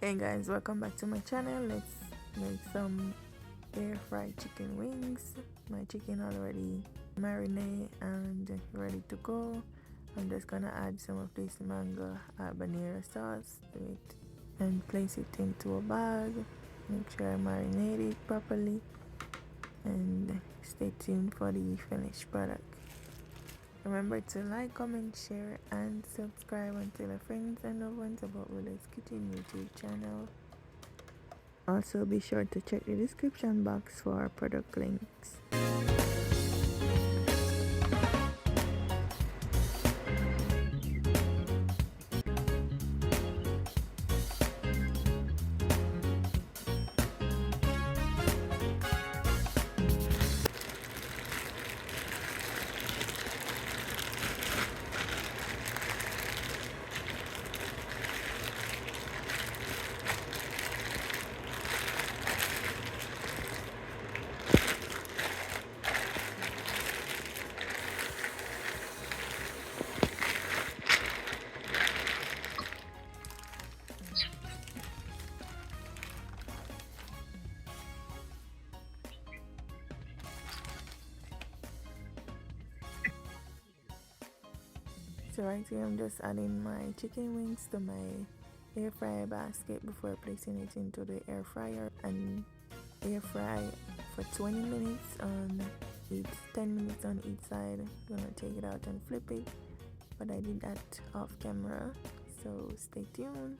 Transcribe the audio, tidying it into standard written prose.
Hey guys, welcome back to my channel. Let's make some air fried chicken wings. My chicken already marinated and ready to go. I'm just gonna add some of this mango habanero sauce to it and place it into a bag. Make sure I marinate it properly and stay tuned for the finished product. Remember to like, comment, share, and subscribe and tell your friends and loved ones about Willow's Kitchen YouTube channel. Also, be sure to check the description box for our product links. So right here I'm just adding my chicken wings to my air fryer basket before placing it into the air fryer and air fry for 20 minutes on each 10 minutes on each side. I'm gonna take it out and flip it, but I did that off camera, so stay tuned.